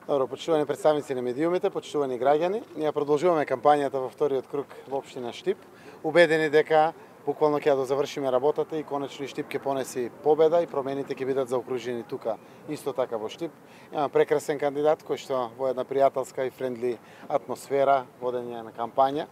Добро, почитувани представници на медиумите, почитувани граѓани, ние продолжуваме кампањата во вториот круг во општина Штип, убедени дека буквално ќе да завршиме работата и конечно и Штип ќе понеси победа и промените ќе бидат заокружени тука, исто така во Штип. Имаме прекрасен кандидат кој што во една пријателска и френдли атмосфера, водење на кампања,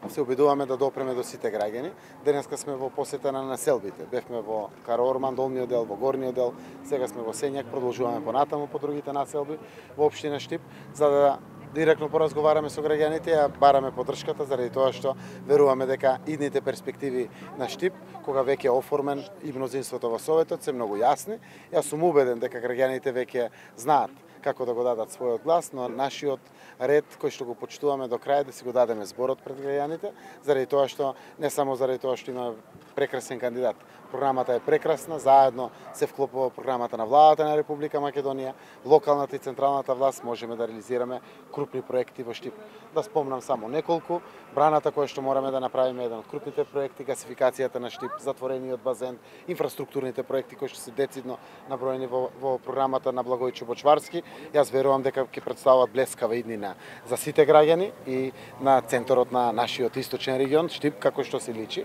се обидуваме да допреме до сите граѓани. Денеска сме во посета на населбите. Бевме во Караорман, долниот дел, во горниот дел, сега сме во Сењак, продолжуваме понатаму по другите населби во општина Штип, за да директно поразговараме со граѓаните, ја бараме поддршката заради тоа што веруваме дека идните перспективи на Штип, кога веќе е оформен и мнозинството во Советот, се многу јасни. Јас сум убеден дека граѓаните веќе знаат како да го дадат својот глас, но нашиот ред кој што го почитуваме до крај да си го дадеме зборот пред граѓаните, заради тоа што не само заради тоа што има прекрасен кандидат. Програмата е прекрасна, заедно се вклопува програмата на владата на Република Македонија, локалната и централната власт можеме да реализираме крупни проекти во Штип. Да спомнам само неколку, браната која што мораме да направиме еден од крупните проекти, гасификацијата на Штип, затворениот базен, инфраструктурните проекти кои што се децидно наброени во програмата на Благојчо Бочварски. Јас верувам дека ќе представуваат блескава иднина за сите граѓани и на центарот на нашиот источен регион, Штип, како што се личи.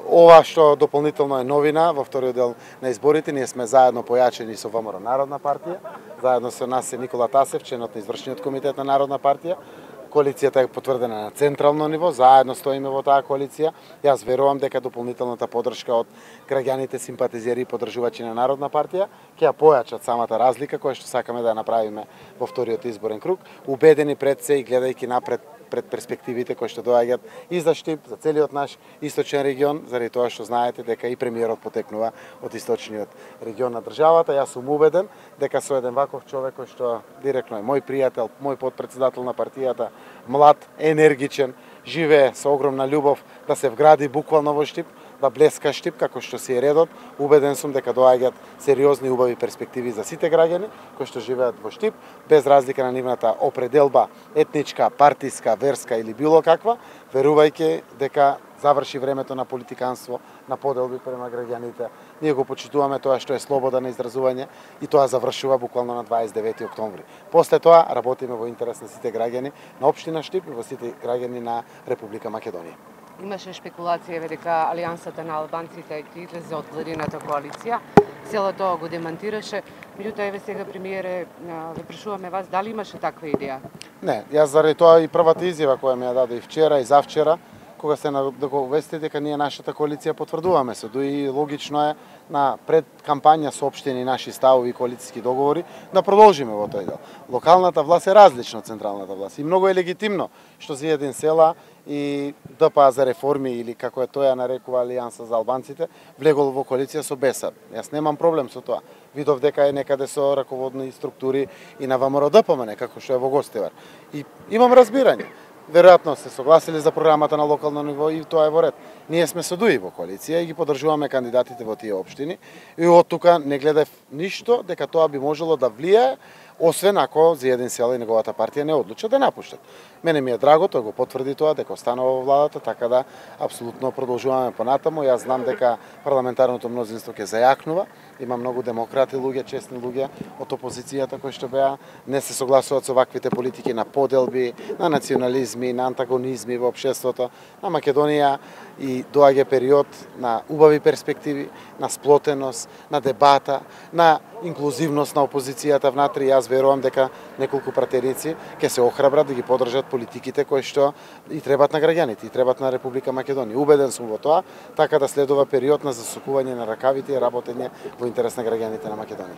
Ова што дополнително е новина во вториот дел на изборите, ние сме заедно појачени со ВМРО Народна партија, заедно со нас е Никола Тасев, членот на извршниот комитет на Народна партија. Коалицијата е потврдена на централно ниво, заедно стоиме во таа коалиција. Јас верувам дека дополнителната поддршка од граѓаните, симпатизери и поддржувачи на Народна партија ќе ја појачат самата разлика која што сакаме да ја направиме во вториот изборен круг, убедени пред се и гледајќи напред пред перспективите кои што доаѓаат и за Штип, за целиот наш источен регион, заради тоа што знаете дека и премиерот потекнува од источниот регион на државата. Јас сум убеден дека со еден ваков човек кој што директно е мој пријател, мој потпредседател на партијата, млад, енергичен, живее со огромна љубов да се вгради буквално во Штип, да блеска Штип како што си е редот. Убеден сум дека доаѓаат сериозни убави перспективи за сите граѓани кои што живеат во Штип, без разлика на нивната определба етничка, партиска, верска или било каква, верувајќи дека заврши времето на политиканство, на поделби према граѓаните. Ние го почитуваме тоа што е слобода на изразување и тоа завршува буквално на 29 октомври. После тоа работиме во интерес на сите граѓани на општина Штип и во сите граѓани на Република Македонија. Имаше шпекулација дека Алијансата на албанците ќе излезе од владината коалиција. Цело тоа го демантираше. Меѓутоа, еве сега премиере, ве прашуваме вас дали имаше таква идеја? Не, јас заради тоа и првата изјава која ми ја даде и вчера и завчера, кога се да го увести дека ние нашата коалиција потврдуваме се, и логично е на пред кампања соопштени наши ставови и коалициски договори да продолжиме во тој дел. Локалната власт е различна од централната власт и многу е легитимно што Зиедин Села и ДПА за реформи или како е тој ја нарекува Алијанса за албанците влегол во коалиција со БЕСАР. Јас немам проблем со тоа. Видов дека е некаде со раководни структури и на ВМРО ДПМН, како што е во Гостивар. И имам разбирање. Веројатно се согласили за програмата на локално ниво и тоа е во ред. Ние сме со ДУИ во коалиција и ги поддржуваме кандидатите во тие општини и од тука не гледав ништо дека тоа би можело да влијае, освен ако Зиедин Села и неговата партија не одлучат да напуштат. Мене ми е драго, тој го потврди тоа, дека останува во владата, така да апсолутно продолжуваме понатаму. Јас знам дека парламентарното мнозинство ќе зајакнува. Има многу демократи луѓе, честни луѓе од опозицијата кои што беа не се согласуваат со ваквите политики на поделби, на национализми, на антагонизми во општеството на Македонија и доаѓа период на убави перспективи, на сплотеност, на дебата, на инклузивност на опозицијата внатре. Јас верувам дека неколку пратеници ќе се охрабрат да ги поддржат политиките кои што и требат на граѓаните, и требат на Република Македонија. Убеден сум во тоа, така да следува период на засукување на ракавите и работење во интерес на граѓаните на Македонија.